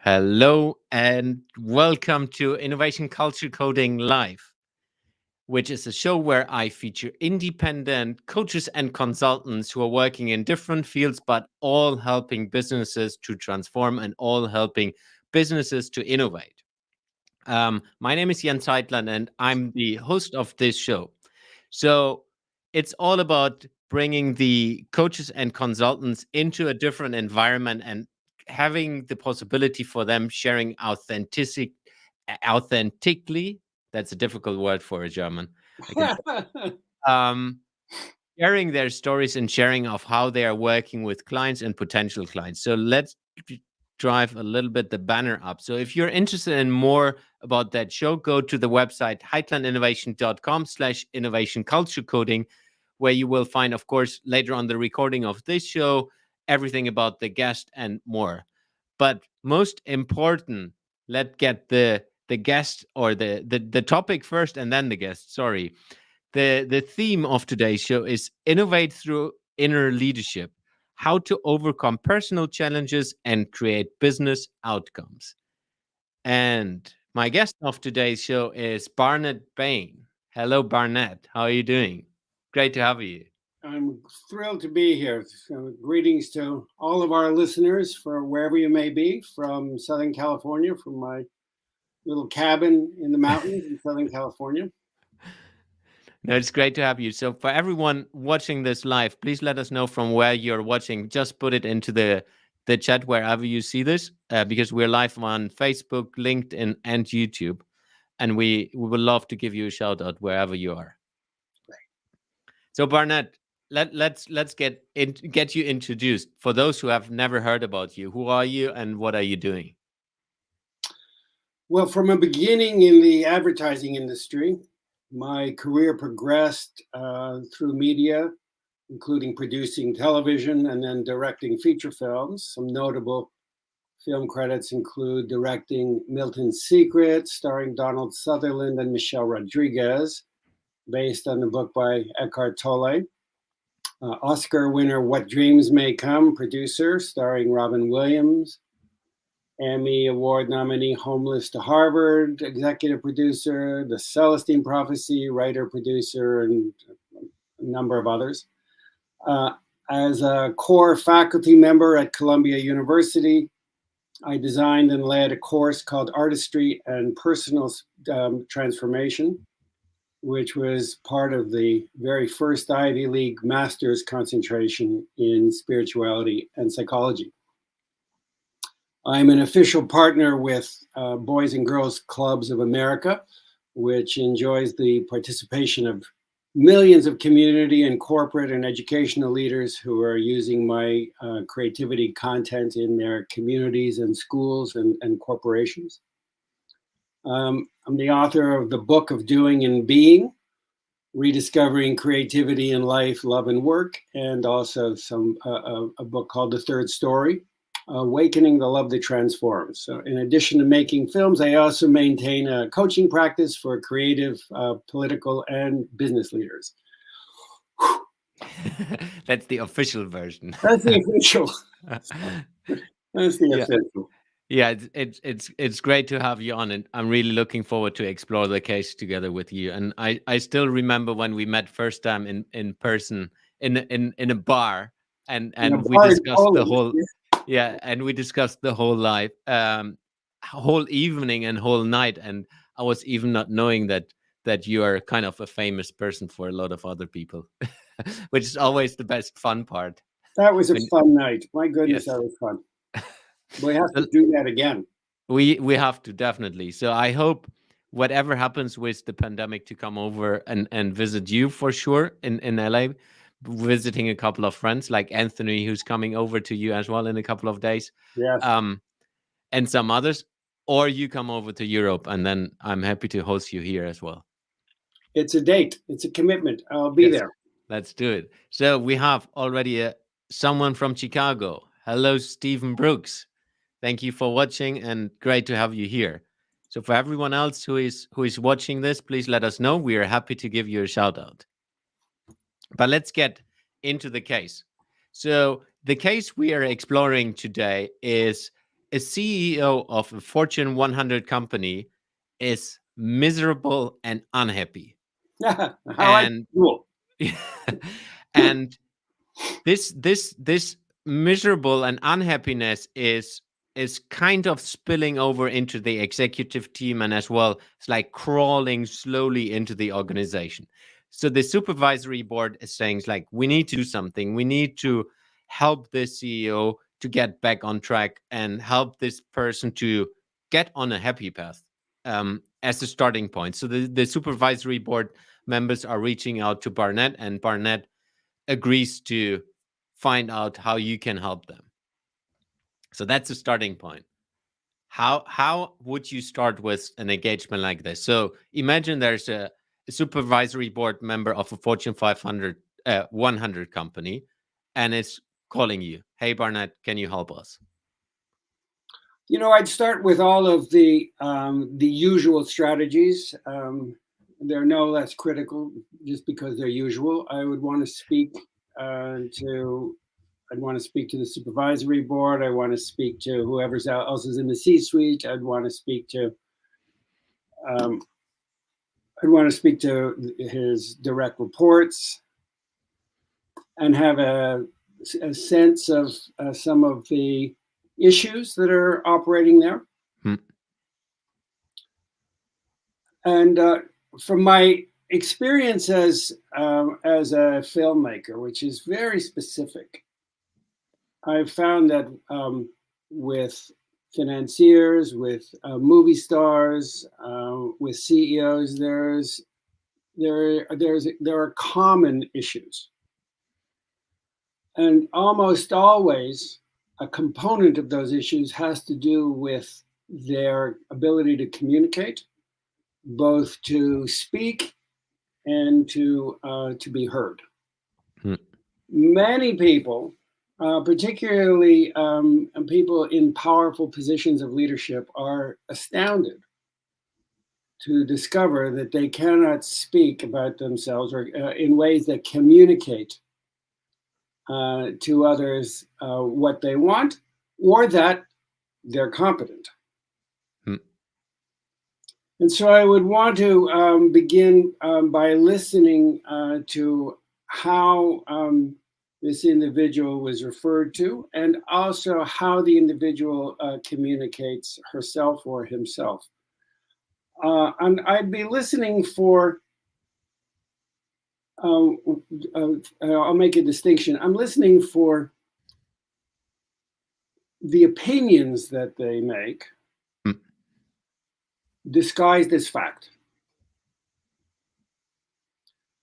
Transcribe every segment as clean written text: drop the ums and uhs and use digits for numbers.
Hello and welcome to Innovation Culture Coding Live, which is a show where I feature independent coaches and consultants who are working in different fields, but all helping businesses to transform and all helping businesses to innovate. My name is Jens Heitland, and I'm the host of this show. So it's all about bringing the coaches and consultants into a different environment and having the possibility for them sharing authentically. That's a difficult word for a German. I can um, sharing their stories and sharing of how they are working with clients and potential clients. So let's drive a little bit the banner up. So if you're interested in more about that show, go to the website heitlandinnovation.com/innovation culture coding, where you will find, of course, later on the recording of this show, everything about the guest and more. But most important, let's get the guest or the topic first and then the guest. Sorry. The theme of today's show is innovate through inner leadership, how to overcome personal challenges and create business outcomes. And my guest of today's show is Barnet Bain. Hello, Barnet. How are you doing? Great to have you. I'm thrilled to be here. So greetings to all of our listeners from wherever you may be, from Southern California, from my little cabin in the mountains in Southern California. No, it's great to have you. So, for everyone watching this live, please let us know from where you're watching. Just put it into the chat wherever you see this, because we're live on Facebook, LinkedIn, and YouTube, and we would love to give you a shout out wherever you are. So, Barnett, let's get you introduced. For those who have never heard about you, who are you and what are you doing? Well, from a beginning in the advertising industry, my career progressed through media, including producing television and then directing feature films. Some notable film credits include directing Milton's Secret, starring Donald Sutherland and Michelle Rodriguez, based on the book by Eckhart Tolle. Oscar winner What Dreams May Come, producer, starring Robin Williams. Emmy Award nominee Homeless to Harvard, executive producer, The Celestine Prophecy, writer, producer, and a number of others. As a core faculty member at Columbia University, I designed and led a course called Artistry and Personal Transformation, which was part of the very first Ivy League master's concentration in spirituality and psychology. I'm an official partner with Boys and Girls Clubs of America, which enjoys the participation of millions of community and corporate and educational leaders who are using my creativity content in their communities and schools and corporations. I'm the author of the Book of Doing and Being, Rediscovering Creativity in Life, Love, and Work, and also a book called The Third Story, Awakening the Love That Transforms. So in addition to making films, I also maintain a coaching practice for creative, political, and business leaders. That's the official version. That's the official. That's the official. Yeah, it's great to have you on, and I'm really looking forward to explore the case together with you. And I still remember when we met first time in person in a bar, and we discussed the whole and we discussed the whole life, whole evening and whole night, and I was even not knowing that you are kind of a famous person for a lot of other people, which is always the best fun part. That was a fun night. My goodness, Yes. that was fun. We have to do that again. We have to, definitely. So I hope whatever happens with the pandemic to come over and visit you for sure in LA, visiting a couple of friends like Anthony, who's coming over to you as well in a couple of days. Yes. And some others, or you come over to Europe, and then I'm happy to host you here as well. It's a date. It's a commitment. I'll be there. Let's do it. So we have already someone from Chicago. Hello, Stephen Brooks. Thank you for watching, and great to have you here. So for everyone else who is watching this, please let us know. We are happy to give you a shout out. But let's get into the case. So the case we are exploring today is a CEO of a Fortune 100 company is miserable and unhappy. How And cool. and this miserable and unhappiness is kind of spilling over into the executive team, and as well it's like crawling slowly into the organization. So the supervisory board is saying like, we need to do something, we need to help the CEO to get back on track and help this person to get on a happy path, as a starting point. So the supervisory board members are reaching out to Barnet, and Barnet agrees to find out how you can help them. So that's a starting point. How would you start with an engagement like this? So imagine there's a supervisory board member of a Fortune 500 100 company, and it's calling you, hey Barnett, can you help us? I'd start with all of the usual strategies. They're no less critical just because they're usual. I would want to speak I'd want to speak to the supervisory board. I want to speak to whoever else is in the C-suite. I'd want to speak to his direct reports and have a sense of some of the issues that are operating there. And from my experience as a filmmaker, which is very specific, I've found that with financiers, with movie stars, with CEOs, there are common issues, and almost always a component of those issues has to do with their ability to communicate, both to speak and to be heard. Many people, particularly people in powerful positions of leadership, are astounded to discover that they cannot speak about themselves or in ways that communicate to others what they want, or that they're competent. And so I would want to begin by listening to how this individual was referred to, and also how the individual communicates herself or himself. And I'd be listening for, I'll make a distinction. I'm listening for the opinions that they make disguised as fact.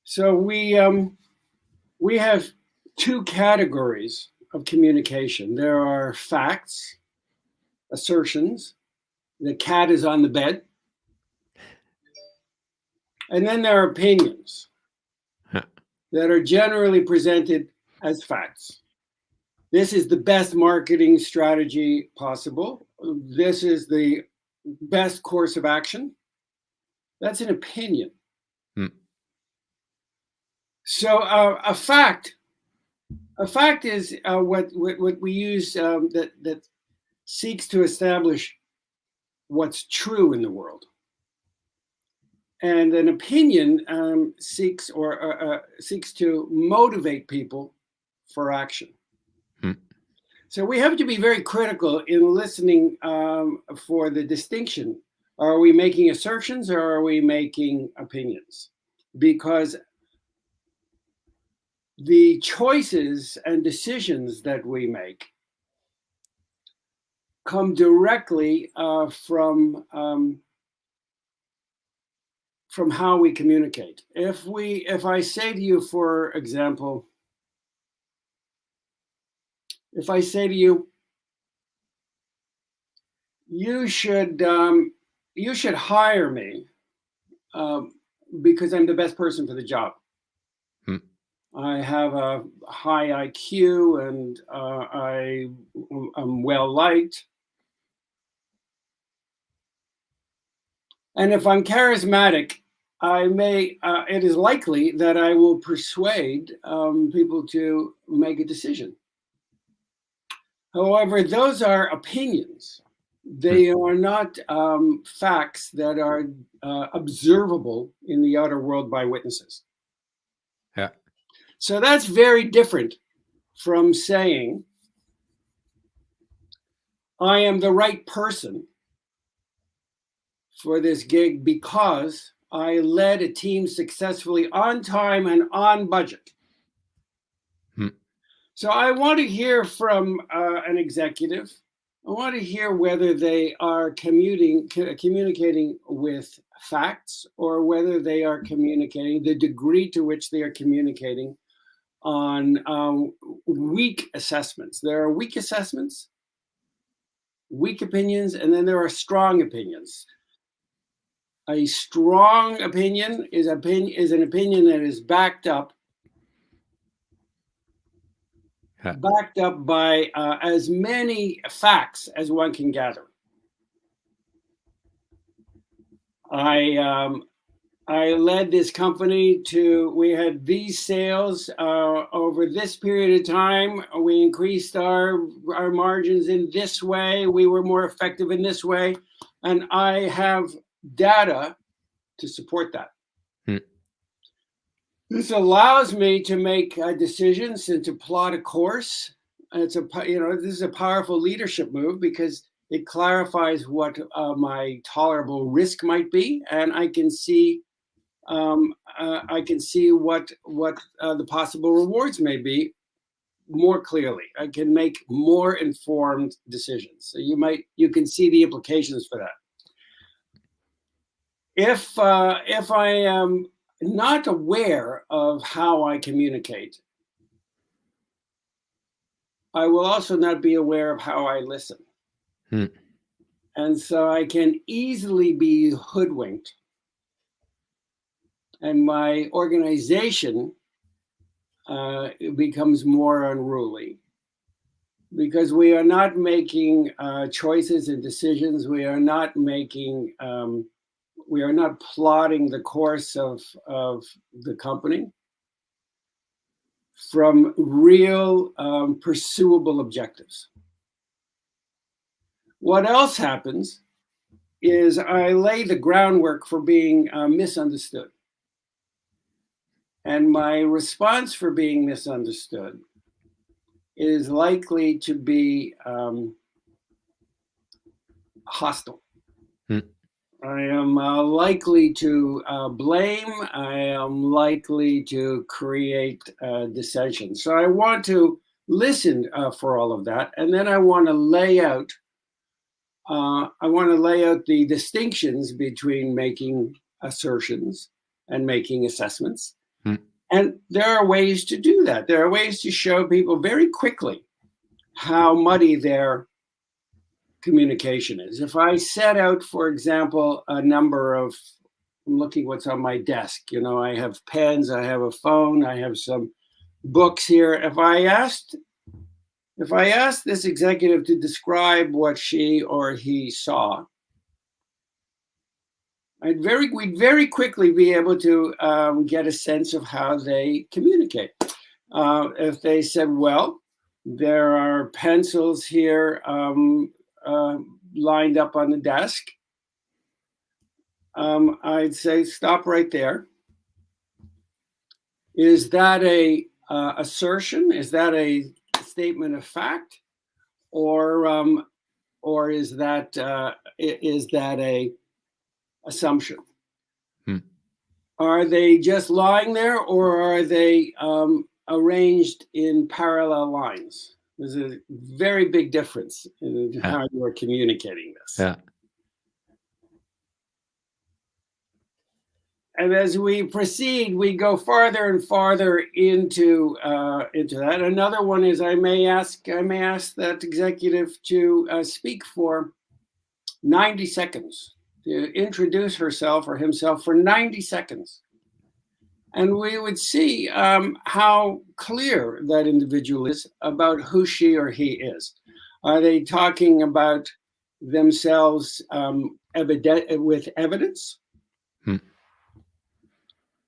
So we have two categories of communication. There are facts, assertions, the cat is on the bed. And then there are opinions that are generally presented as facts. This is the best marketing strategy possible. This is the best course of action. That's an opinion. So a fact is what we use that seeks to establish what's true in the world. And an opinion seeks to motivate people for action. So we have to be very critical in listening for the distinction. Are we making assertions or are we making opinions? Because the choices and decisions that we make come directly from how we communicate. If I say to you, for example, if I say to you, you should hire me because I'm the best person for the job. I have a high IQ and I'm well liked. And if I'm charismatic, it is likely that I will persuade people to make a decision. However, those are opinions. They are not facts that are observable in the outer world by witnesses. Yeah. So that's very different from saying, I am the right person for this gig because I led a team successfully on time and on budget. So I want to hear from an executive. I want to hear whether they are communicating with facts or whether they are communicating, the degree to which they are communicating on weak assessments. There are weak assessments, weak opinions, and then there are strong opinions. A strong opinion is an opinion that is backed up by as many facts as one can gather. I led this company we had these sales over this period of time. We increased our margins in this way. We were more effective in this way. And I have data to support that. This allows me to make decisions and to plot a course. This is a powerful leadership move because it clarifies what my tolerable risk might be, and I can see what the possible rewards may be more clearly. I can make more informed decisions. So you can see the implications for that. If I am not aware of how I communicate, I will also not be aware of how I listen. And so I can easily be hoodwinked. And my organization becomes more unruly because we are not making choices and decisions. We are not plotting the course of the company from real pursuable objectives. What else happens is I lay the groundwork for being misunderstood. And my response for being misunderstood is likely to be hostile. I am likely to blame. I am likely to create dissension. So I want to listen for all of that, and then I want to lay out. The distinctions between making assertions and making assessments. And there are ways to do that. There are ways to show people very quickly how muddy their communication is. If I set out, for example, I'm looking what's on my desk. I have pens, I have a phone, I have some books here. If I asked this executive to describe what she or he saw, we'd very quickly be able to get a sense of how they communicate. If they said, well, there are pencils here lined up on the desk, I'd say, stop right there. Is that a assertion? Is that a statement of fact? Or is that a assumption? Are they just lying there, or are they arranged in parallel lines? There's a very big difference in how you are communicating this. Yeah. And as we proceed, we go farther and farther into that. Another one is I may ask that executive to speak for 90 seconds, to introduce herself or himself for 90 seconds. And we would see how clear that individual is about who she or he is. Are they talking about themselves with evidence?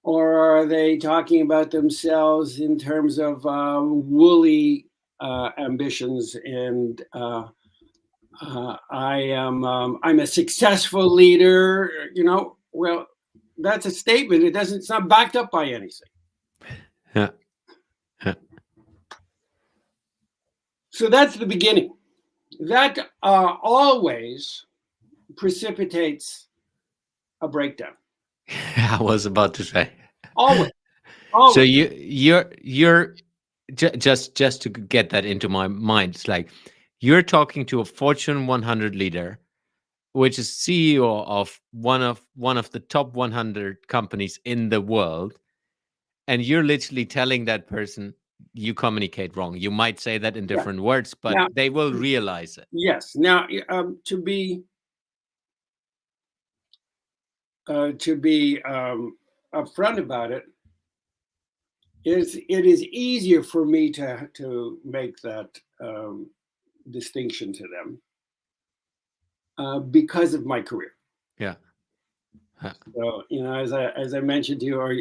Or are they talking about themselves in terms of woolly ambitions, and I'm a successful leader. Well, that's a statement. It's not backed up by anything. Yeah. Yeah. So that's the beginning. That always precipitates a breakdown. I was about to say. Always. So Always. you're just to get that into my mind. It's like you're talking to a Fortune 100 leader, which is CEO of one of the top 100 companies in the world, and you're literally telling that person you communicate wrong. You might say that in different words, but Now, they will realize it. yes. Now, to be upfront about it, it is easier for me to make that distinction to them because of my career. Yeah. So, as I mentioned to you, or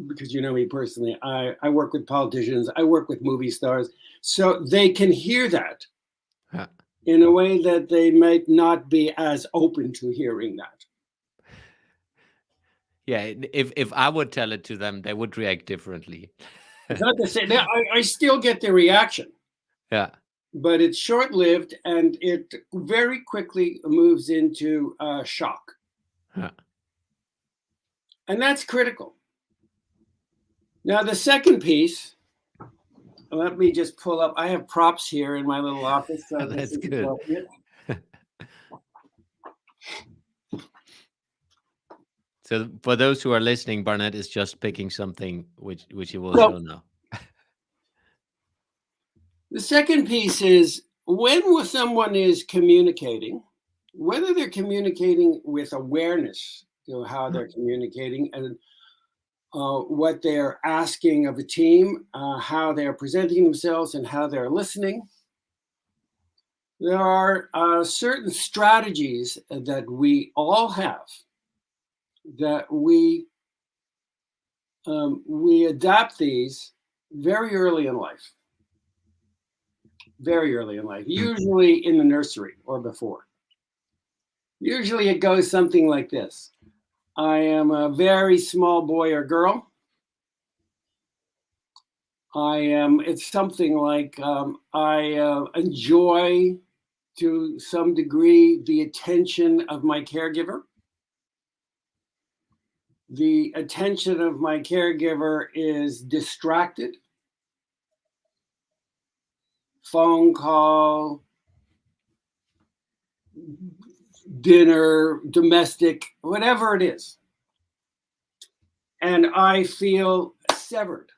because you know me personally, I work with politicians, I work with movie stars, so they can hear that in a way that they might not be as open to hearing that. Yeah, if I would tell it to them, they would react differently. It's not the same. I still get the reaction. Yeah. But it's short-lived, and it very quickly moves into shock. Yeah. And that's critical. Now, the second piece, let me just pull up. I have props here in my little office. So That's good. So for those who are listening, Barnet is just picking something which he will show now. The second piece is when someone is communicating, whether they're communicating with awareness to how they're communicating and what they're asking of a team, how they're presenting themselves, and how they're listening. There are certain strategies that we all have that we adapt these very early in life. Very early in life, usually in the nursery or before. Usually it goes something like this. I am a very small boy or girl. It's something like I enjoy to some degree the attention of my caregiver. The attention of my caregiver is distracted. Phone call, dinner, domestic, whatever it is. And I feel severed.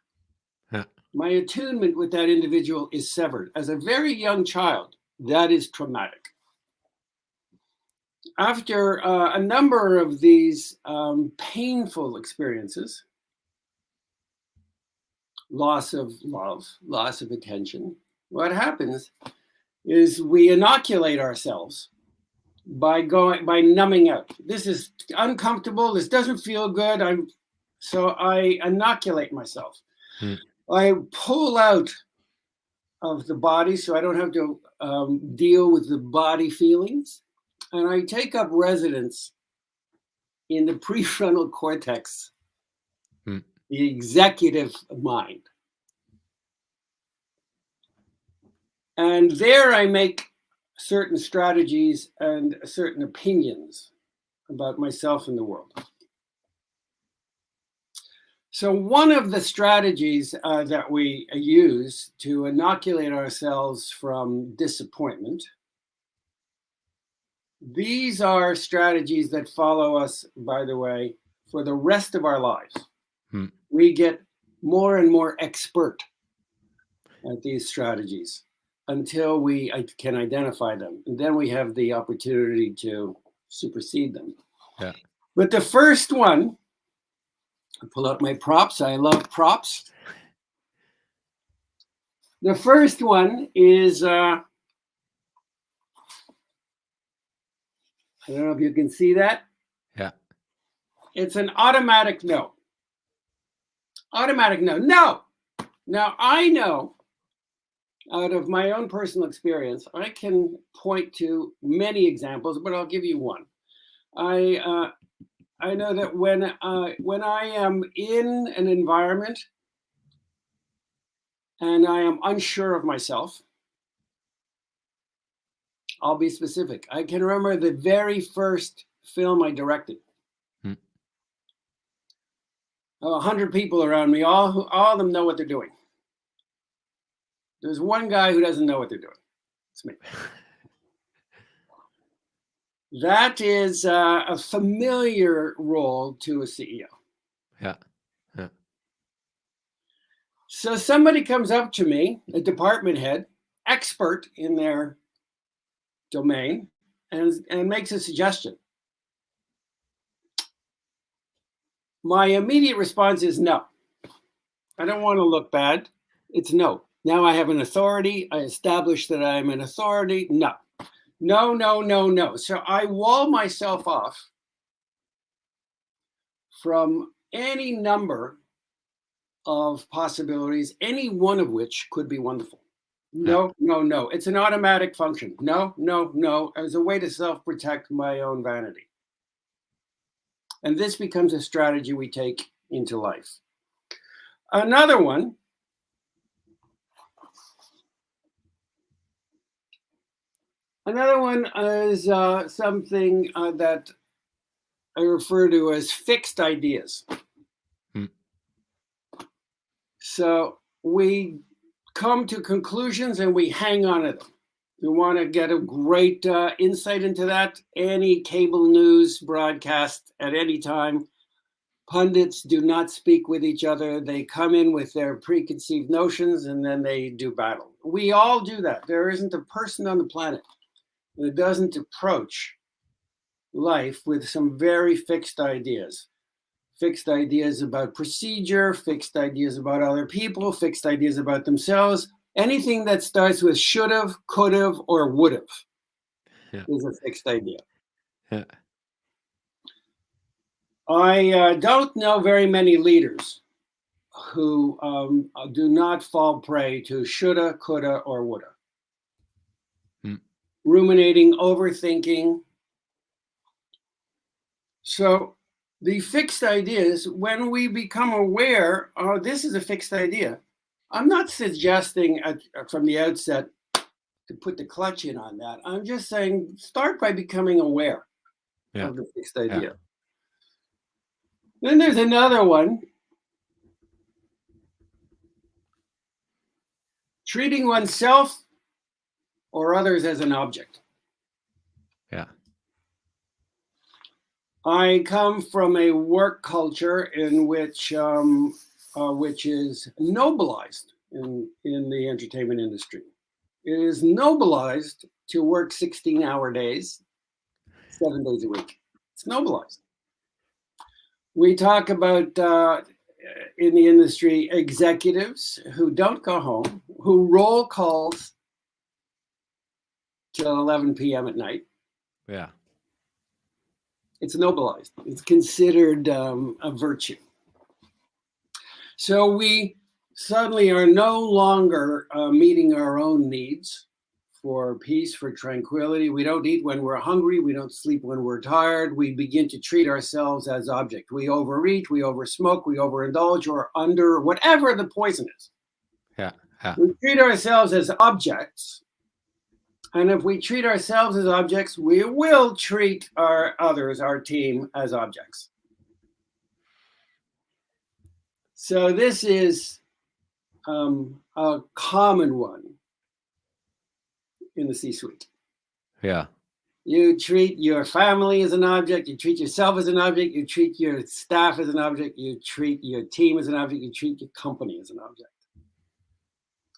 Yeah. My attunement with that individual is severed. As a very young child, that is traumatic. After a number of these painful experiences, loss of love, loss of attention, what happens is we inoculate ourselves by numbing out. This is uncomfortable. This doesn't feel good. So I inoculate myself. I pull out of the body so I don't have to deal with the body feelings. And I take up residence in the prefrontal cortex, the executive mind. And there I make certain strategies and certain opinions about myself and the world. So one of the strategies that we use to inoculate ourselves from disappointment, these are strategies that follow us, by the way, for the rest of our lives. We get more and more expert at these strategies until we can identify them. And then we have the opportunity to supersede them. Yeah. But the first one, I pull out my props. I love props. The first one is, I don't know if you can see that. Yeah. It's an automatic no. Automatic no. No. Now I know Out of my own personal experience, I can point to many examples, but I'll give you one. I know that when I am in an environment and I am unsure of myself, I'll be specific. I can remember the very first film I directed. 100 people around me, all of them know what they're doing. There's one guy who doesn't know what they're doing. It's me. That is a familiar role to a CEO. Yeah. Yeah. So somebody comes up to me, a department head, expert in their domain, and makes a suggestion. My immediate response is no. I don't want to look bad. It's no. Now I have an authority. I established that I'm an authority. No. No, no, no, no. So I wall myself off from any number of possibilities, any one of which could be wonderful. No, no, no. It's an automatic function. No, no, no. As a way to self-protect my own vanity. And this becomes a strategy we take into life. Another one is something that I refer to as fixed ideas. So we come to conclusions and we hang on to them. You want to get a great insight into that? Any cable news broadcast at any time, pundits do not speak with each other. They come in with their preconceived notions and then they do battle. We all do that. There isn't a person on the planet that doesn't approach life with some very fixed ideas. Fixed ideas about procedure, fixed ideas about other people, fixed ideas about themselves. Anything that starts with should've, could've, or would've is a fixed idea. Yeah. I don't know very many leaders who do not fall prey to shoulda, coulda, or woulda. Ruminating, overthinking. So the fixed ideas, when we become aware, oh, this is a fixed idea. I'm not suggesting from the outset to put the clutch in on that. I'm just saying start by becoming aware of the fixed idea. Yeah. Then there's another one. Treating oneself or others as an object. Yeah. I come from a work culture in which is nobilized in the entertainment industry. It is nobilized to work 16-hour days, 7 days a week. It's nobilized. We talk about in the industry executives who don't go home, who roll calls till 11 p.m. at night. Yeah. It's nobilized. It's considered a virtue. So we suddenly are no longer meeting our own needs for peace, for tranquility. We don't eat when we're hungry. We don't sleep when we're tired. We begin to treat ourselves as object. We overeat, we oversmoke, we overindulge, or under whatever the poison is. Yeah. Yeah. We treat ourselves as objects. And if we treat ourselves as objects, we will treat our others, our team, as objects. So this is a common one in the C-suite. Yeah. You treat your family as an object. You treat yourself as an object. You treat your staff as an object. You treat your team as an object. You treat your company as an object.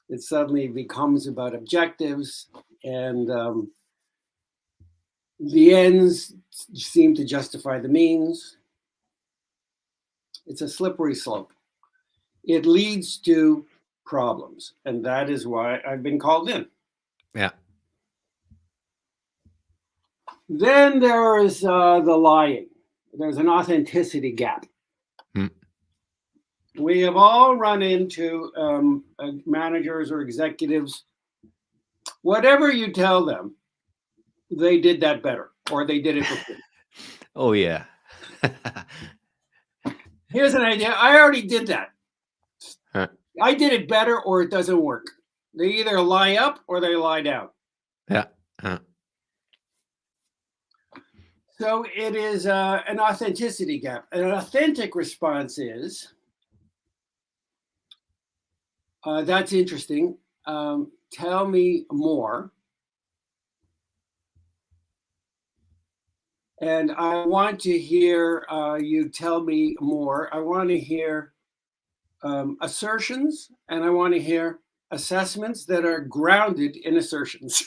It suddenly becomes about objectives, and the ends seem to justify the means. It's a slippery slope. It leads to problems, and that is why I've been called in. Yeah. Then there is the lying. There's an authenticity gap. We have all run into managers or executives Whatever you tell them, they did that better, or they did it before. Oh, yeah. Here's an idea. I already did that. Huh. I did it better, or it doesn't work. They either lie up or they lie down. Yeah. So it is an authenticity gap. An authentic response is, that's interesting. Tell me more. And I want to hear you tell me more. I want to hear assertions, and I want to hear assessments that are grounded in assertions.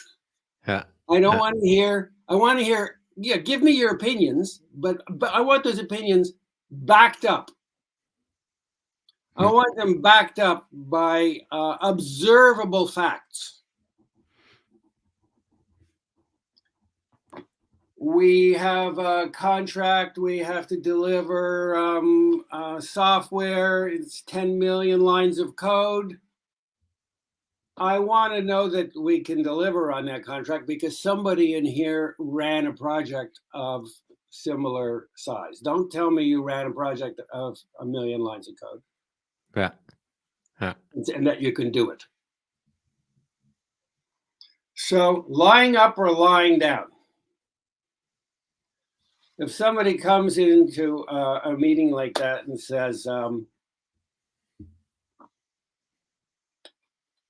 Yeah. I don't want to hear, I want to hear, yeah, give me your opinions, but I want those opinions backed up. I want them backed up by observable facts. We have a contract, we have to deliver software, it's 10 million lines of code. I want to know that we can deliver on that contract because somebody in here ran a project of similar size. Don't tell me you ran a project of 1 million lines of code. Yeah. And that you can do it. So lying up or lying down. If somebody comes into a meeting like that and says,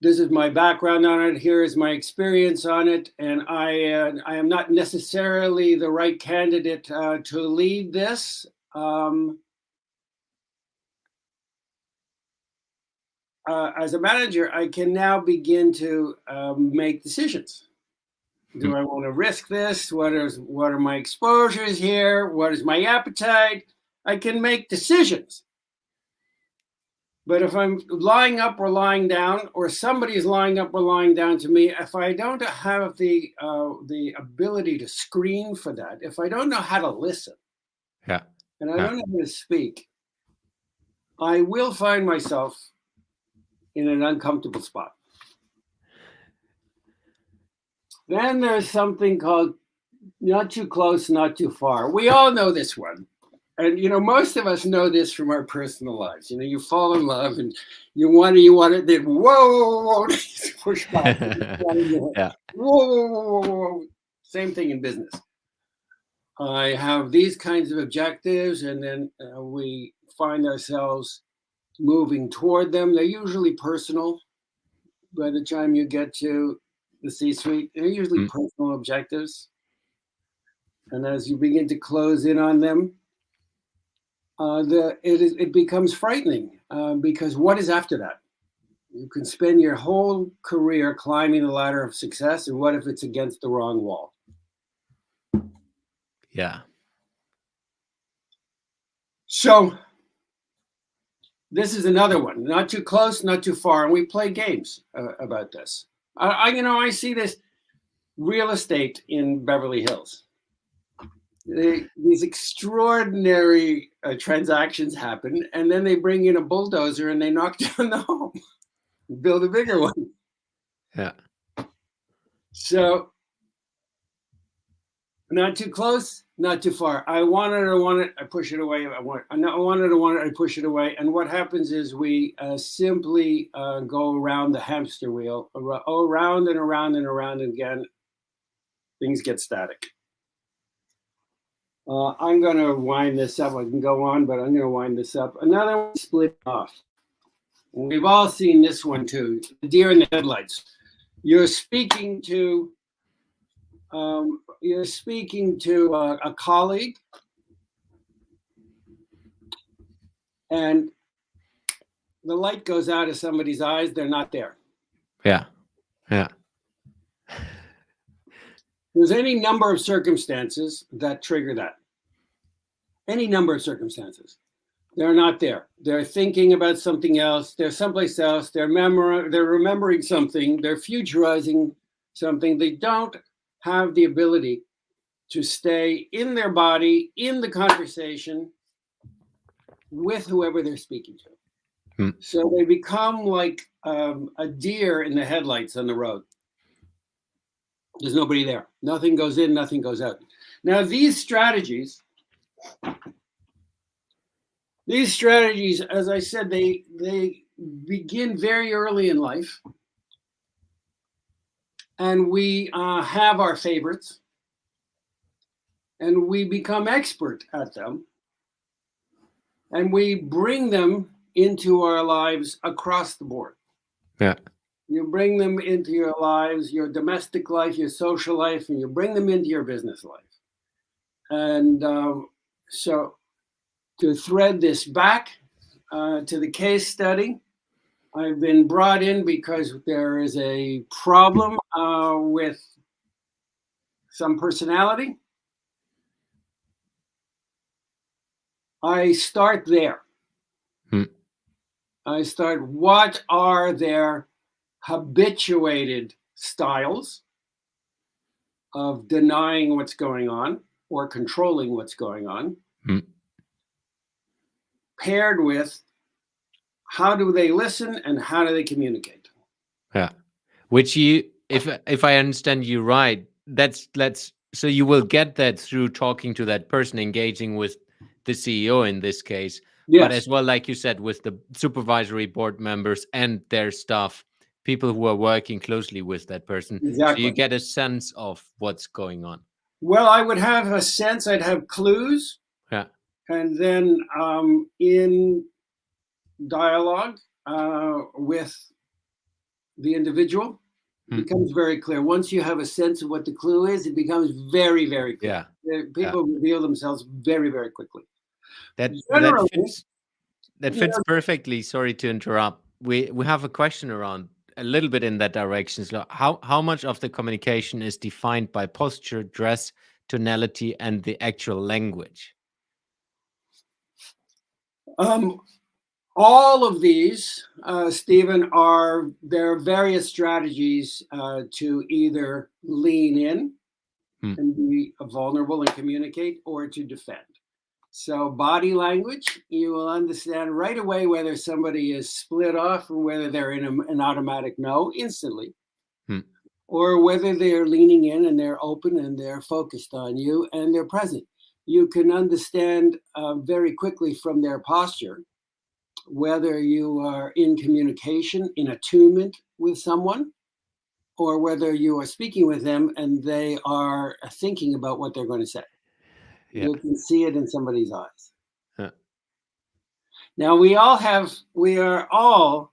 this is my background on it, here is my experience on it, and I am not necessarily the right candidate to lead this. As a manager, I can now begin to make decisions. Do I want to risk this? What are my exposures here? What is my appetite? I can make decisions. But if I'm lying up or lying down, or somebody is lying up or lying down to me, if I don't have the ability to screen for that, if I don't know how to listen, and I don't know how to speak, I will find myself in an uncomfortable spot. Then there's something called not too close, not too far. We all know this one. And, most of us know this from our personal lives. You fall in love and you want it, then whoa, push back. Yeah. Whoa. Same thing in business. I have these kinds of objectives, and then we find ourselves moving toward them. They're usually personal. By the time you get to the C-suite, they're usually personal objectives. And as you begin to close in on them, it becomes frightening because what is after that? You can spend your whole career climbing the ladder of success, and what if it's against the wrong wall? Yeah. So this is another one, not too close, not too far. And we play games about this. I see this real estate in Beverly Hills. These extraordinary transactions happen, and then they bring in a bulldozer and they knock down the home, build a bigger one. Yeah. So not too close, not too far. I want it, I push it away. I want it, I push it away. And what happens is we simply go around the hamster wheel, around and around and around again. Things get static. I'm going to wind this up. I can go on, but I'm going to wind this up. Another one, split off. We've all seen this one too. The deer in the headlights. You're speaking to a colleague, and the light goes out of somebody's eyes. They're not there. Yeah. There's any number of circumstances that trigger that. Any number of circumstances. They're not there. They're thinking about something else. They're someplace else. They're remembering something. They're futurizing something. They don't have the ability to stay in their body, in the conversation with whoever they're speaking to. So they become like a deer in the headlights on the road. There's nobody there. Nothing goes in, nothing goes out. Now, these strategies, as I said, they begin very early in life. And we have our favorites. And we become expert at them. And we bring them into our lives across the board. Yeah. You bring them into your lives, your domestic life, your social life, and you bring them into your business life. And so to thread this back to the case study, I've been brought in because there is a problem with some personality. I start there. I start, what are their habituated styles of denying what's going on or controlling what's going on, paired with how do they listen and how do they communicate? Yeah, which you, if I understand you right, so you will get that through talking to that person, engaging with the CEO in this case, yes. But as well, like you said, with the supervisory board members and their staff, people who are working closely with that person. Exactly. So you get a sense of what's going on. Well, I would have a sense, I'd have clues. Yeah. And then in dialogue with the individual, it becomes very clear. Once you have a sense of what the clue is, it becomes very, very clear. Yeah. People reveal themselves very, very quickly. That fits perfectly. Sorry to interrupt. We have a question around a little bit in that direction. So how much of the communication is defined by posture, dress, tonality, and the actual language? All of these, Stephen, there are various strategies to either lean in and be vulnerable and communicate, or to defend. So body language, you will understand right away whether somebody is split off or whether they're in an automatic no instantly, or whether they're leaning in and they're open and they're focused on you and they're present. You can understand very quickly from their posture whether you are in communication, in attunement with someone, or whether you are speaking with them and they are thinking about what they're going to say. Yeah. You can see it in somebody's eyes. Yeah. Now, we are all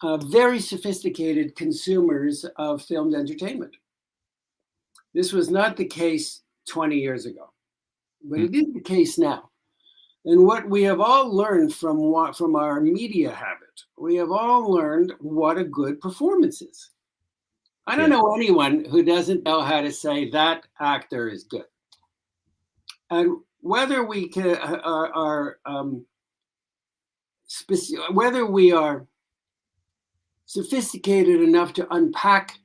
very sophisticated consumers of filmed entertainment. This was not the case 20 years ago, but it is the case now. And what we have all learned from our media habit, we have all learned what a good performance is. I don't know anyone who doesn't know how to say that actor is good. And whether we whether we are sophisticated enough to unpack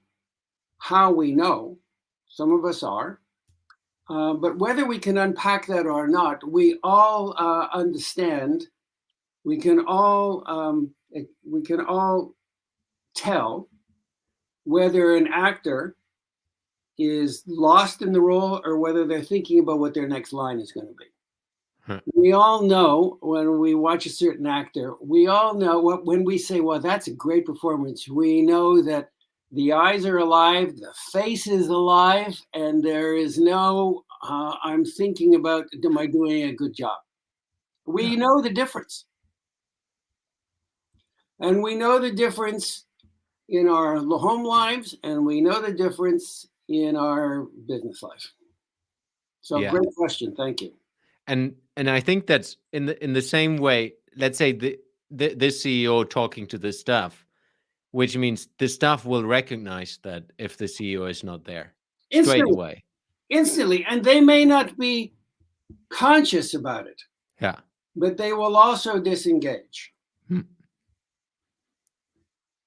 how we know, some of us are, but whether we can unpack that or not, we all understand. We can all tell whether an actor is lost in the role or whether they're thinking about what their next line is going to be. We all know when we watch a certain actor, we all know when we say, well, that's a great performance, we know that the eyes are alive, the face is alive, and there is no, I'm thinking about, am I doing a good job? We know the difference. And we know the difference in our home lives, and we know the difference in our business life. So great question. Thank you. And I think that's in the same way, let's say this CEO talking to the staff, which means the staff will recognize that if the CEO is not there straight away. Instantly. And they may not be conscious about it. Yeah. But they will also disengage.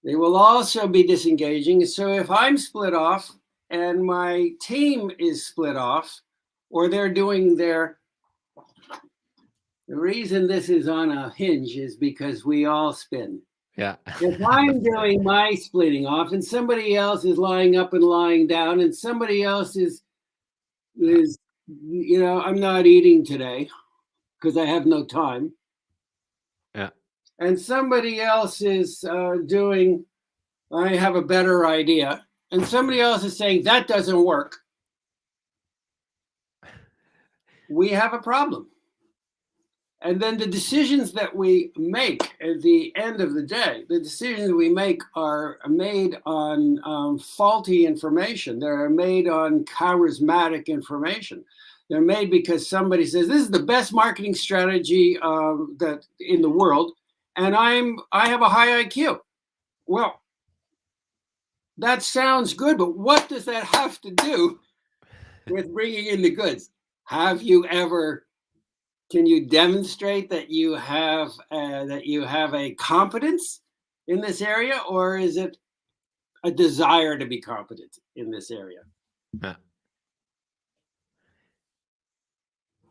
They will also be disengaging. So if I'm split off and my team is split off, or they're doing the reason this is on a hinge is because we all spin. Yeah. If I'm doing my splitting off and somebody else is lying up and lying down and somebody else is I'm not eating today because I have no time. Yeah. And somebody else is doing, I have a better idea. And somebody else is saying that doesn't work. We have a problem. And then the decisions that we make at the end of the day, the decisions we make are made on faulty information. They're made on charismatic information. They're made because somebody says this is the best marketing strategy that in the world, and I have a high IQ. Well, that sounds good, but what does that have to do with bringing in the goods? Have you ever? Can you demonstrate that you have a competence in this area, or is it a desire to be competent in this area? Yeah.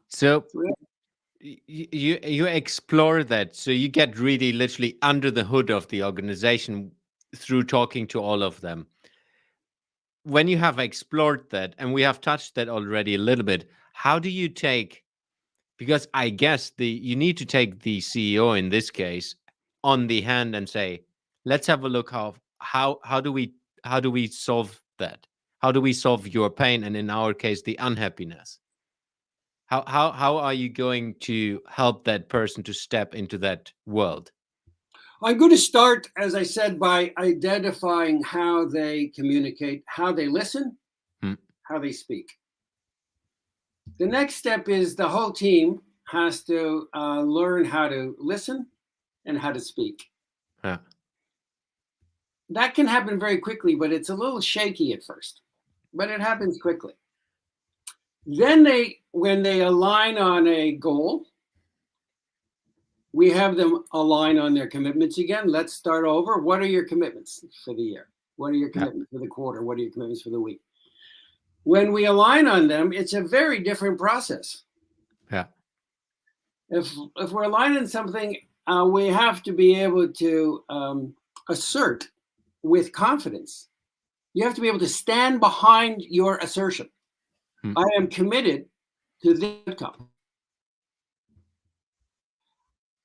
So you explore that. So you get really literally under the hood of the organization through talking to all of them. When you have explored that, and we have touched that already a little bit, how do you take, because I guess you need to take the CEO in this case on the hand and say, let's have a look how do we solve that? How do we solve your pain, and in our case the unhappiness? How are you going to help that person to step into that world? I'm going to start, as I said, by identifying how they communicate, how they listen, how they speak. The next step is the whole team has to learn how to listen and how to speak. Yeah. That can happen very quickly, but it's a little shaky at first, but it happens quickly. Then when they align on a goal, we have them align on their commitments again. Let's start over. What are your commitments for the year? What are your commitments for the quarter? What are your commitments for the week? When we align on them, it's a very different process. Yeah. If we're aligning something, we have to be able to assert with confidence. You have to be able to stand behind your assertion. I am committed to the outcome.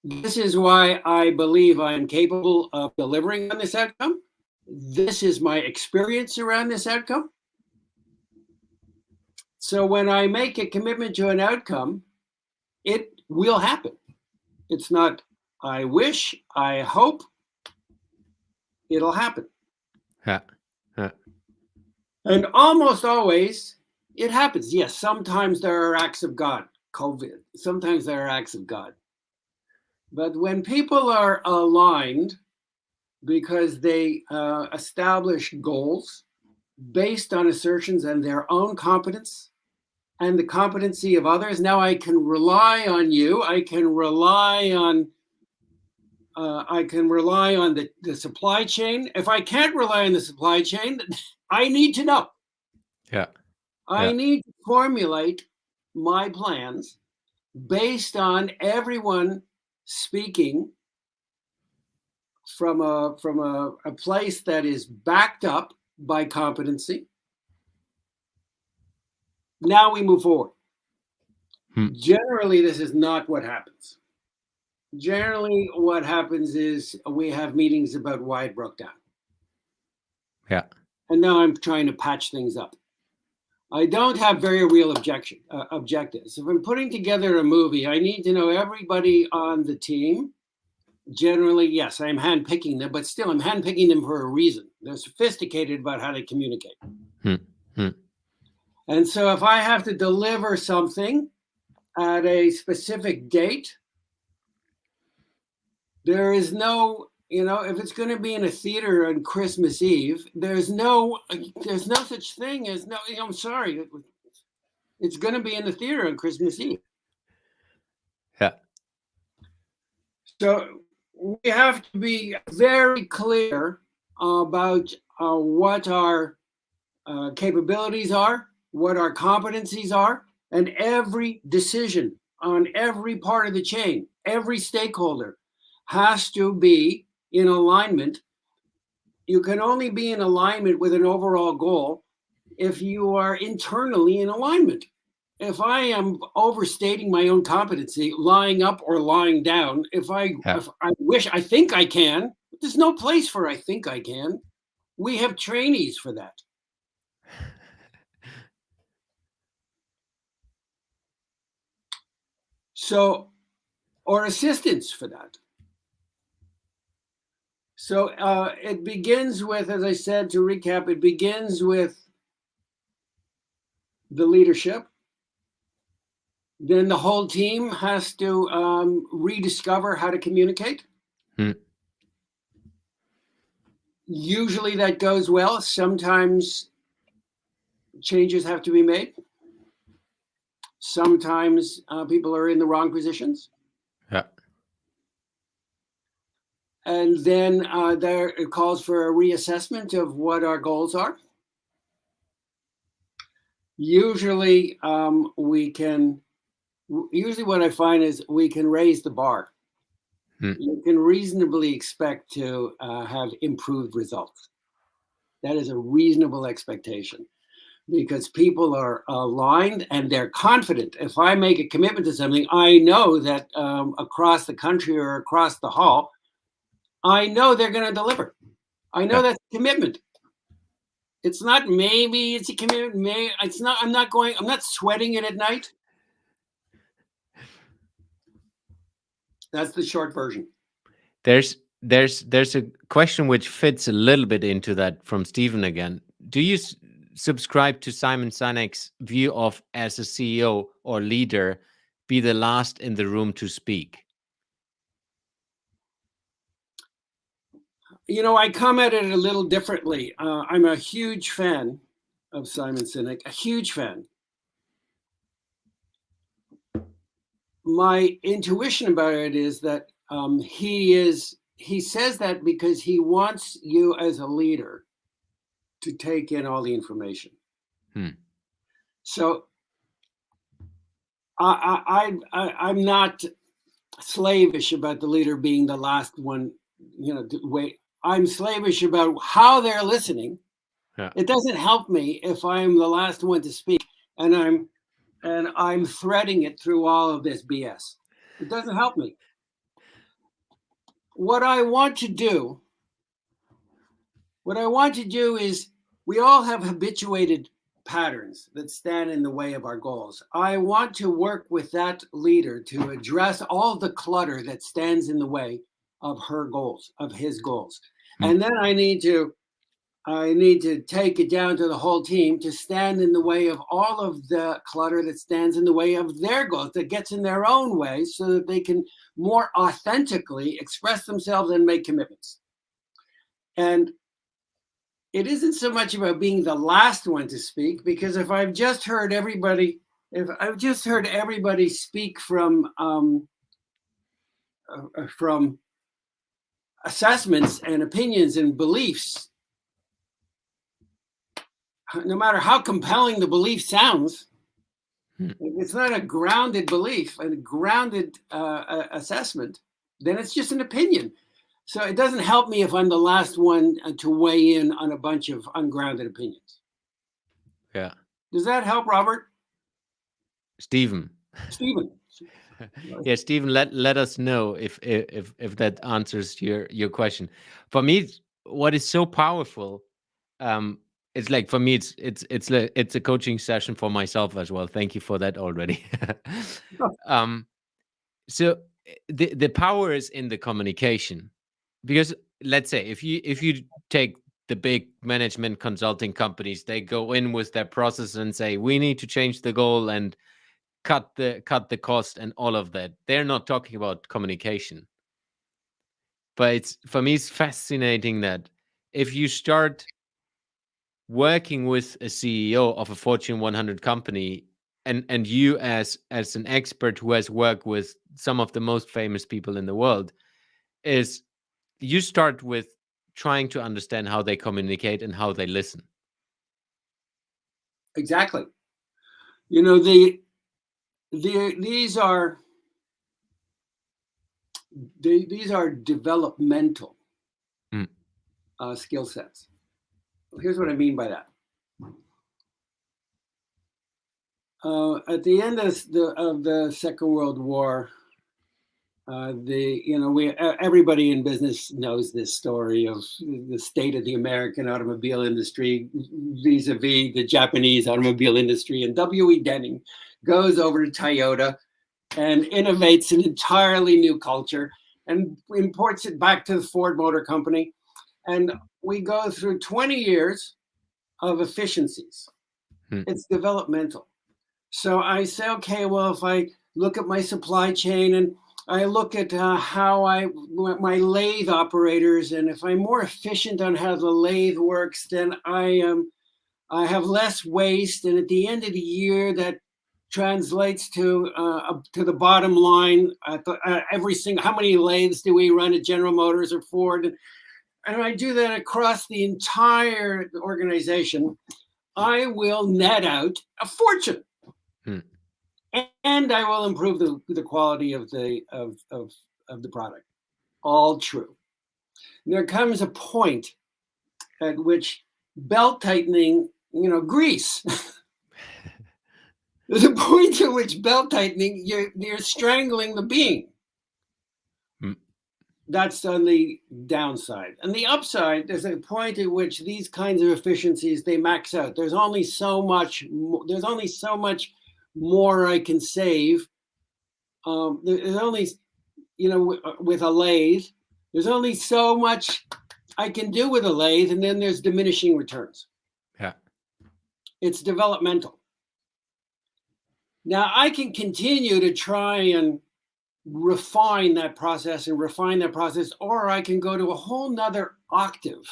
This is why I believe I am capable of delivering on this outcome. This is my experience around this outcome. So when I make a commitment to an outcome, it will happen. It's not, I wish, I hope, it'll happen. Yeah. Yeah. And almost always it happens. Yes, sometimes there are acts of God, COVID. Sometimes there are acts of God. But when people are aligned because they establish goals based on assertions and their own competence and the competency of others, now I can rely on you. I can rely on the supply chain. If I can't rely on the supply chain, I need to know. Yeah. I need to formulate my plans based on everyone speaking from a place that is backed up by competency. Now we move forward. Generally, this is not what happens. Generally, what happens is we have meetings about why it broke down. Yeah. And now I'm trying to patch things up. I don't have very real objectives. If I'm putting together a movie, I need to know everybody on the team. Generally, yes, I'm handpicking them, but still I'm handpicking them for a reason. They're sophisticated about how they communicate. And so if I have to deliver something at a specific date, there is no, if it's going to be in a theater on Christmas Eve, there's no such thing as I'm sorry. It's going to be in the theater on Christmas Eve. Yeah. So we have to be very clear about what our capabilities are, what our competencies are, and every decision on every part of the chain, every stakeholder has to be in alignment. You can only be in alignment with an overall goal if you are internally in alignment. If I am overstating my own competency, lying up or lying down, if I think I can, there's no place for I think I can. We have trainees for that. So, or assistants for that. So it begins with, as I said, to recap, it begins with the leadership. Then the whole team has to rediscover how to communicate. Usually that goes well. Sometimes changes have to be made. Sometimes people are in the wrong positions. Yeah. And then it calls for a reassessment of what our goals are. Usually usually what I find is we can raise the bar. You can reasonably expect to have improved results. That is a reasonable expectation because people are aligned and they're confident. If I make a commitment to something, I know that across the country or across the hall, I know they're going to deliver. I know that's a commitment. It's not maybe it's a commitment. It's not. I'm not sweating it at night. That's the short version. There's a question which fits a little bit into that from Stephen again. Do you subscribe to Simon Sinek's view of, as a CEO or leader, be the last in the room to speak? I come at it a little differently. I'm a huge fan of Simon Sinek, a huge fan. My intuition about it is that he says that because he wants you as a leader to take in all the information. So I'm not slavish about the leader being the last one, to wait. I'm slavish about how they're listening. Yeah. It doesn't help me if I'm the last one to speak and I'm threading it through all of this BS. It doesn't help me. What I want to do is we all have habituated patterns that stand in the way of our goals. I want to work with that leader to address all the clutter that stands in the way of her goals, of his goals. And then I need to take it down to the whole team to stand in the way of all of the clutter that stands in the way of their goals, that gets in their own way so that they can more authentically express themselves and make commitments. And it isn't so much about being the last one to speak, because if I've just heard everybody speak from assessments and opinions and beliefs, no matter how compelling the belief sounds, if it's not a grounded belief and a grounded assessment, then it's just an opinion. So it doesn't help me if I'm the last one to weigh in on a bunch of ungrounded opinions. Yeah. Does that help, Robert? Stephen. Yeah, Stephen, let us know if that answers your question. For me, what is so powerful, it's like, for me, it's a coaching session for myself as well. Thank you for that already. So the power is in the communication, because let's say if you take the big management consulting companies, they go in with their process and say, we need to change the goal and cut the cost and all of that. They're not talking about communication. But for me, it's fascinating that if you start working with a CEO of a Fortune 100 company, and you as an expert who has worked with some of the most famous people in the world, is you start with trying to understand how they communicate and how they listen. Exactly. These are developmental. Mm. skill sets. Here's what I mean by that. At the end of the Second World War, everybody in business knows this story of the state of the American automobile industry vis-a-vis the Japanese automobile industry. And W.E. Denning goes over to Toyota and innovates an entirely new culture and imports it back to the Ford Motor Company. And we go through 20 years of efficiencies. It's developmental. So I say, okay, well, if I look at my supply chain and I look at how my lathe operators, and if I'm more efficient on how the lathe works, then I have less waste. And at the end of the year, that translates to the bottom line. How many lathes do we run at General Motors or Ford? And I do that across the entire organization. I will net out a fortune. And I will improve the quality of the product. All true. And there comes a point at which belt tightening, grease. There's a point at which belt tightening, you're strangling the beam. That's on the downside. And the upside, there's a point at which these kinds of efficiencies, they max out. There's only so much more I can save. There's only, with a lathe, there's only so much I can do with a lathe, and then there's diminishing returns. Yeah. It's developmental. Now I can continue to try and refine that process, or I can go to a whole nother octave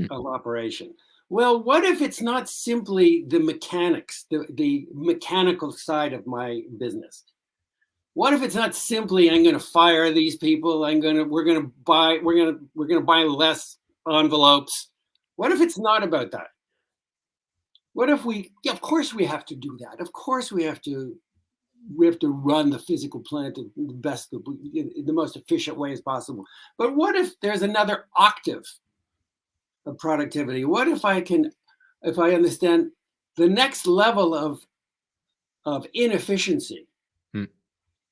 of operation. Well, what if it's not simply the mechanics, the mechanical side of my business? What if it's not simply I'm going to fire these people? We're going to buy less envelopes. What if it's not about that? What if of course we have to do that. Of course we have to run the physical plant in the most efficient way as possible. But what if there's another octave of productivity? What if I understand the next level of inefficiency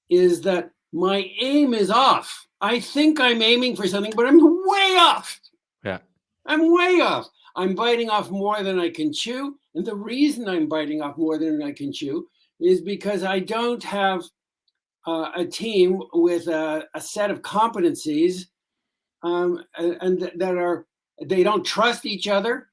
is that my aim is off. I think I'm aiming for something, but I'm way off. Yeah. I'm way off. I'm biting off more than I can chew. And the reason I'm biting off more than I can chew is because I don't have a team with a set of competencies and they don't trust each other,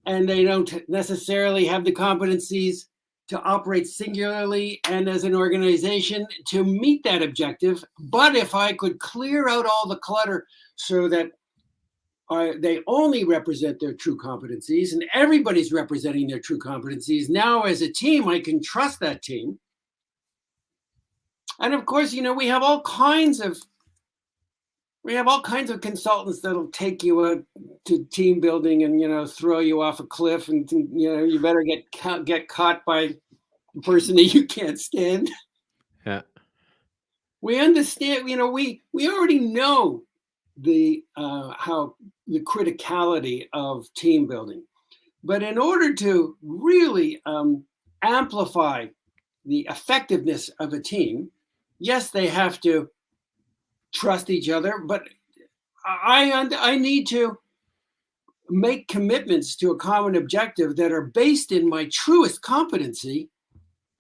and they don't necessarily have the competencies to operate singularly and as an organization to meet that objective. But if I could clear out all the clutter so that they only represent their true competencies and everybody's representing their true competencies, now as a team, I can trust that team. And of course, we have all kinds of consultants that'll take you out to team building and throw you off a cliff, and you better get caught by the person that you can't stand. Yeah. We understand. We already know how the criticality of team building, but in order to really amplify the effectiveness of a team, yes, they have to trust each other, but I need to make commitments to a common objective that are based in my truest competency.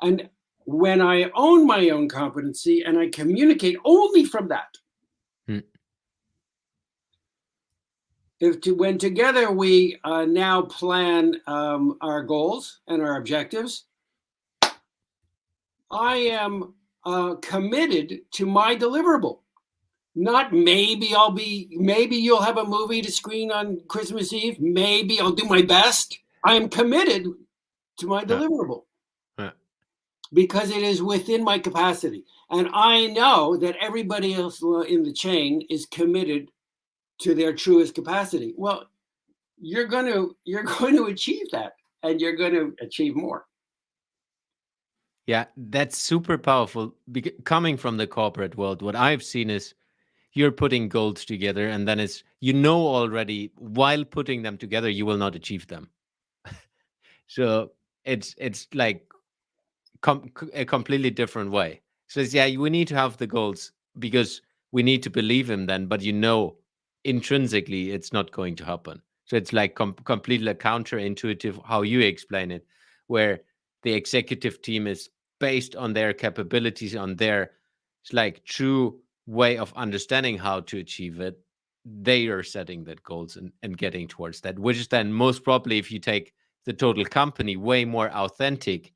And when I own my own competency and I communicate only from that, when together we now plan our goals and our objectives, I am committed to my deliverable. Not maybe you'll have a movie to screen on Christmas Eve. Maybe I'll do my best. I am committed to my deliverable because it is within my capacity. And I know that everybody else in the chain is committed to their truest capacity. Well, you're going to achieve that, and you're going to achieve more. Yeah, that's super powerful. Coming from the corporate world, what I've seen is you're putting goals together, and then it's, you know, already while putting them together, you will not achieve them. So it's like a completely different way. So it's, yeah, we need to have the goals because we need to believe in them, but you know, intrinsically, it's not going to happen. So it's like completely counterintuitive how you explain it, where the executive team is based on their capabilities, on their, it's like true way of understanding how to achieve it. They are setting that goals and getting towards that, which is then most probably, if you take the total company, way more authentic.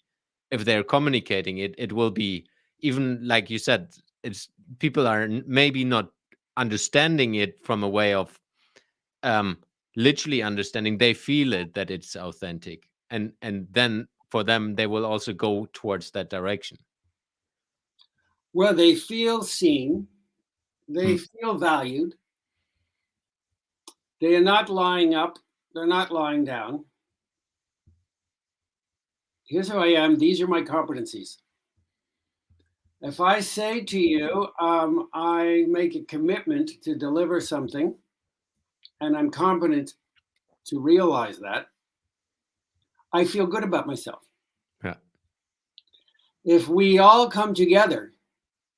If they're communicating it, it will be, even like you said, it's, people are maybe not understanding it from a way of um literally understanding. They feel it, that it's authentic, and then for them, they will also go towards that direction. Well, they feel seen, they Hmm. feel valued, they are not lying up, they're not lying down. Here's who I am, these are my competencies. If I say to you, I make a commitment to deliver something, and I'm competent to realize that, I feel good about myself. Yeah. If we all come together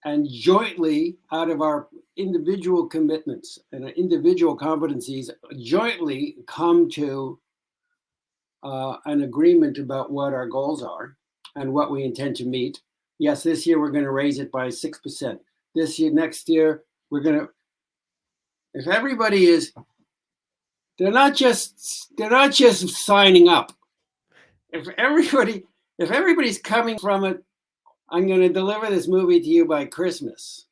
and jointly, out of our individual commitments and our individual competencies, jointly come to an agreement about what our goals are and what we intend to meet. Yes, this year we're going to raise it by 6%. This year, next year, we're going to. If everybody is, they're not just signing up. If everybody's coming from it, I'm going to deliver this movie to you by Christmas.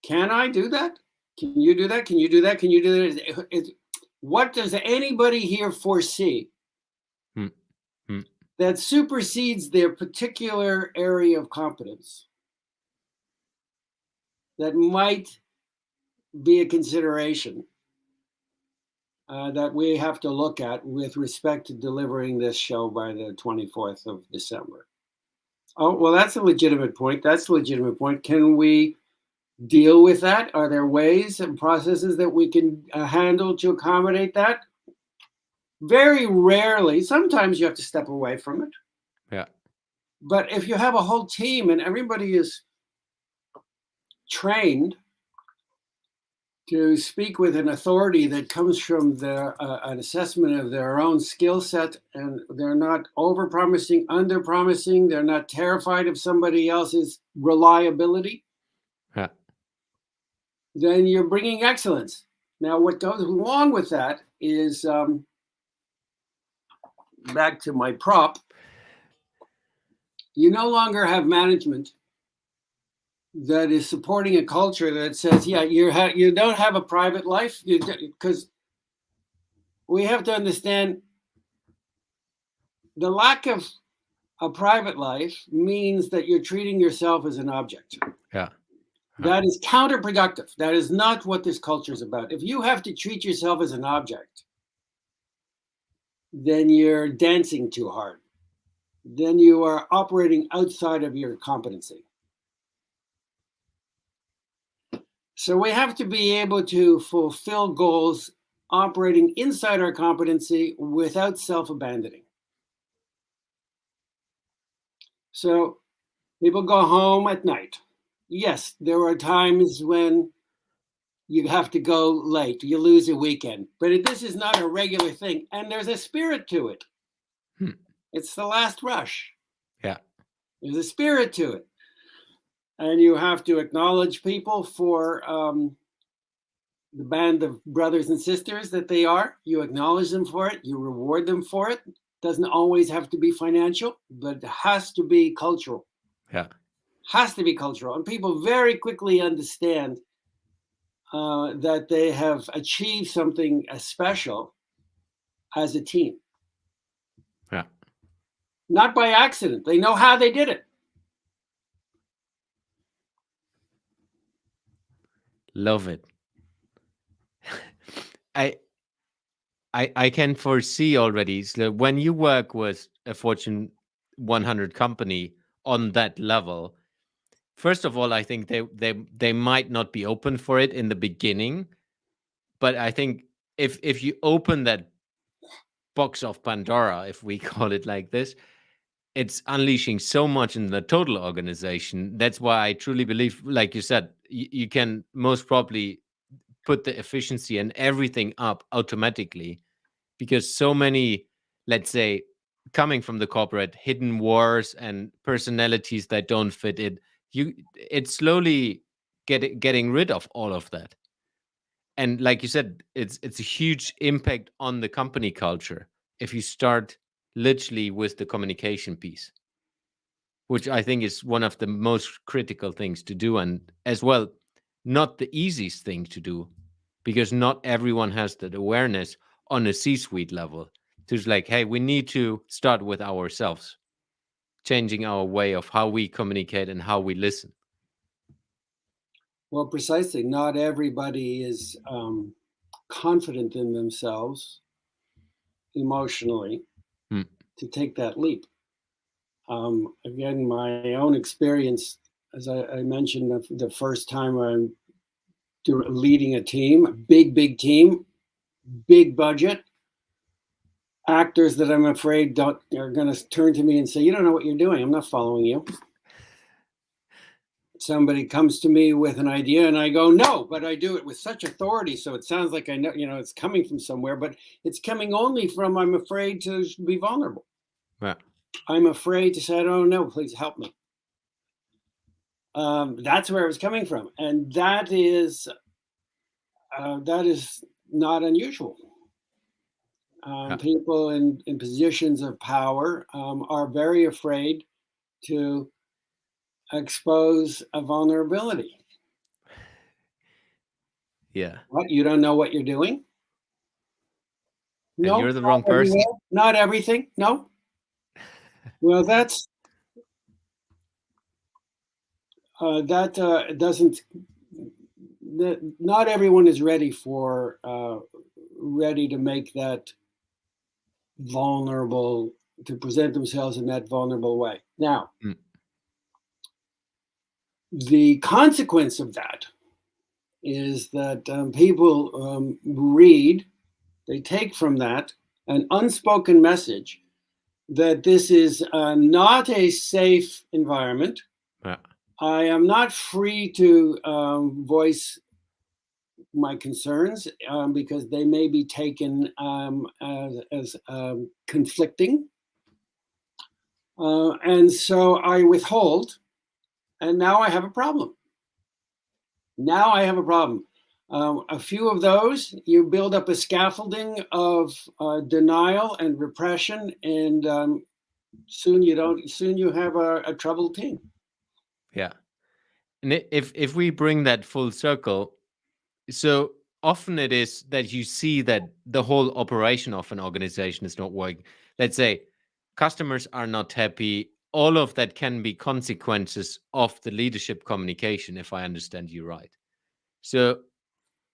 Can I do that? Can you do that? Can you do that? Can you do that? What does anybody here foresee Hmm. Hmm. that supersedes their particular area of competence that might be a consideration that we have to look at with respect to delivering this show by the 24th of December? Oh, well, that's a legitimate point. That's a legitimate point. Can we deal with that? Are there ways and processes that we can handle to accommodate that? Very rarely. Sometimes you have to step away from it. Yeah. But if you have a whole team and everybody is trained to speak with an authority that comes from an assessment of their own skill set, and they're not over promising, under promising, they're not terrified of somebody else's reliability, Yeah. then you're bringing excellence. Now, what goes along with that is back to my prop. You no longer have management that is supporting a culture that says, yeah, you don't have a private life, because we have to understand the lack of a private life means that you're treating yourself as an object. Yeah. That is counterproductive. That is not what this culture is about. If you have to treat yourself as an object, then you're dancing too hard. Then you are operating outside of your competency. So we have to be able to fulfill goals operating inside our competency without self-abandoning. So people go home at night. Yes, there are times when you have to go late, you lose a weekend, but this is not a regular thing. And there's a spirit to it. Hmm. It's the last rush. Yeah. There's a spirit to it. And you have to acknowledge people for the band of brothers and sisters that they are. You acknowledge them for it. You reward them for it. Doesn't always have to be financial, but it has to be cultural. Yeah. Has to be cultural. And people very quickly understand that they have achieved something special as a team. Yeah. Not by accident. They know how they did it. Love it. I I can foresee already. So when you work with a Fortune 100 company on that level, First of all, I think they might not be open for it in the beginning, but I think if you open that box of Pandora, if we call it like this, it's unleashing so much in the total organization. That's why I truly believe, like you said, you can most probably put the efficiency and everything up automatically, because so many, let's say, coming from the corporate, hidden wars and personalities that don't fit it, it's slowly getting rid of all of that. And like you said, it's a huge impact on the company culture if you start literally with the communication piece, which I think is one of the most critical things to do, and as well, not the easiest thing to do, because not everyone has that awareness on a C-suite level. So it's like, hey, we need to start with ourselves, changing our way of how we communicate and how we listen. Well, precisely. Not everybody is confident in themselves emotionally to take that leap. Again, my own experience, as I mentioned, the first time I'm leading a team, a big team, big budget, actors that I'm afraid are going to turn to me and say, "You don't know what you're doing. I'm not following you." Somebody comes to me with an idea and I go, "No," but I do it with such authority, so it sounds like I know, it's coming from somewhere, but it's coming only from I'm afraid to be vulnerable. Yeah. I'm afraid to say, "I don't know, please help me." That's where it was coming from, and that is not unusual. People in positions of power are very afraid to expose a vulnerability. Yeah. What? You don't know what you're doing? And No, you're the wrong person. Not everything. No. Well, that doesn't. Not everyone is ready to make that vulnerable, to present themselves in that vulnerable way. Now, the consequence of that is that people read, they take from that an unspoken message that this is not a safe environment. Yeah. I am not free to voice my concerns because they may be taken as conflicting. And so I withhold, and now I have a problem. A few of those, you build up a scaffolding of denial and repression, and soon you have a troubled team. Yeah. And if we bring that full circle, so often it is that you see that the whole operation of an organization is not working. Let's say customers are not happy. All of that can be consequences of the leadership communication, if I understand you right. So,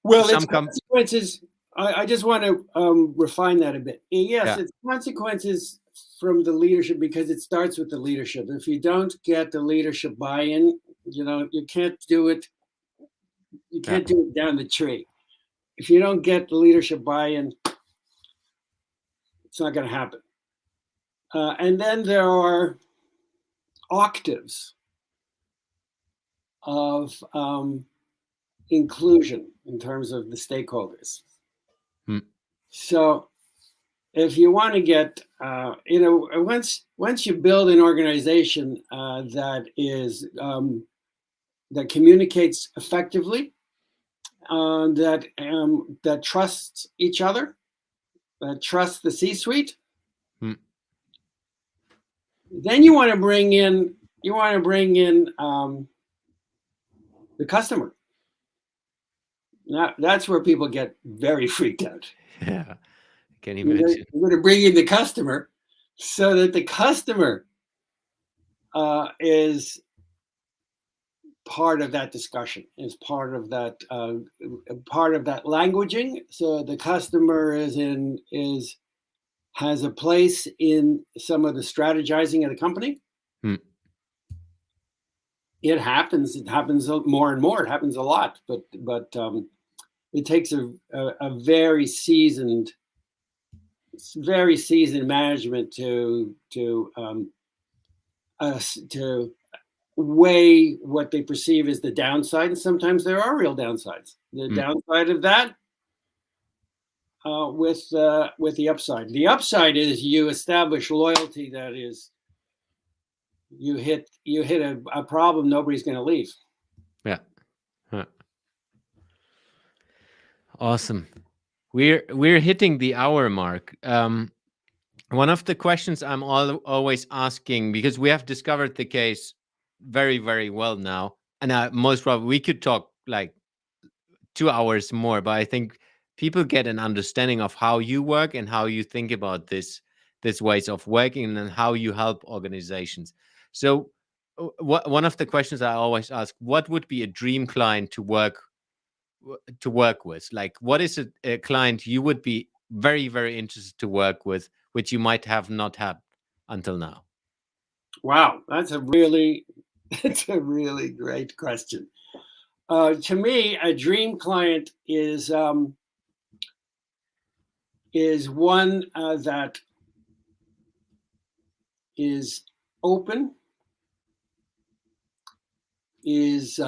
well, it's consequences. I just want to refine that a bit. Yes, it's consequences from the leadership because it starts with the leadership. If you don't get the leadership buy-in, you can't do it. You can't do it down the tree. If you don't get the leadership buy-in, it's not going to happen. And then there are octaves of inclusion in terms of the stakeholders. So if you want to get, once you build an organization that communicates effectively, that trusts each other, that trusts the C-suite, then you want to bring in the customer. Now that's where people get very freaked out. Yeah, can you imagine? You're going to bring in the customer so that the customer is part of that discussion, is part of that languaging. So the customer has a place in some of the strategizing of the company. It happens. It happens more and more. It happens a lot, but it takes a very seasoned management to weigh what they perceive as the downside, and sometimes there are real downsides. The downside of that with the upside. The upside is you establish loyalty. That is, you hit a problem, nobody's going to leave. Yeah. Huh. Awesome. We're hitting the hour mark. One of the questions I'm always asking, because we have discovered the case very, very well now, and most probably we could talk like 2 hours more, but I think people get an understanding of how you work and how you think about this ways of working and how you help organizations. So, one of the questions I always ask: what would be a dream client to work with? Like, what is a client you would be very, very interested to work with, which you might have not had until now? Wow, that's a really great question. To me, a dream client is one that is open, is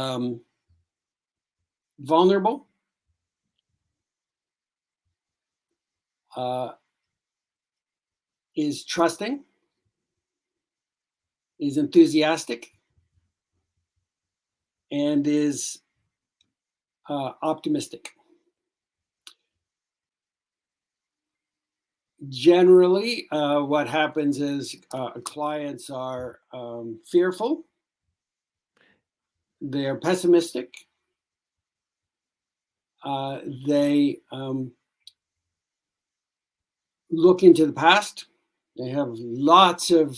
vulnerable, is trusting, is enthusiastic, and is optimistic. Generally, what happens is clients are fearful, they're pessimistic, they look into the past. They have lots of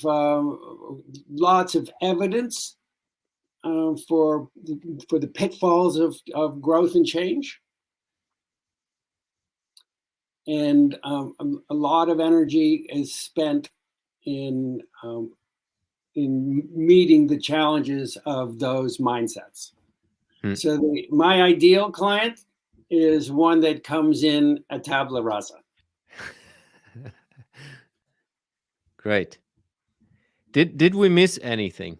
evidence for the pitfalls of growth and change, and a lot of energy is spent in meeting the challenges of those mindsets. So my ideal client is one that comes in a tabula rasa. Great. Did we miss anything?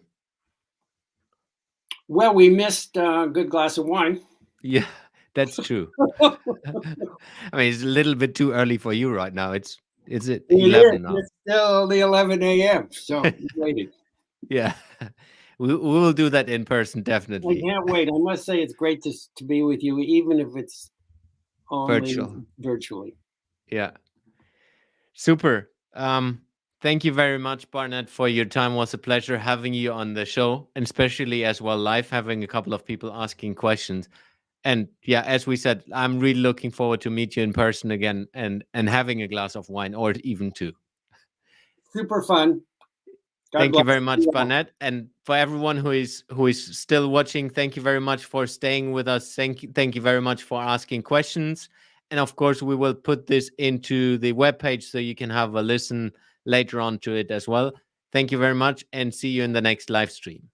Well, we missed a good glass of wine. Yeah, that's true. I mean, it's a little bit too early for you right now. It's 11 now. It's still only 11 a.m. So waiting. Yeah, we will do that in person, I definitely. can't wait. I must say it's great to be with you, even if it's only virtually. Yeah. Super. Thank you very much, Barnet, for your time. It was a pleasure having you on the show, and especially as well live, having a couple of people asking questions. And yeah, as we said, I'm really looking forward to meet you in person again and having a glass of wine or even two. Super fun. Thank you very much, Barnet. And for everyone who is still watching, thank you very much for staying with us. Thank you very much for asking questions. And of course, we will put this into the webpage so you can have a listen later on to it as well. Thank you very much and see you in the next live stream.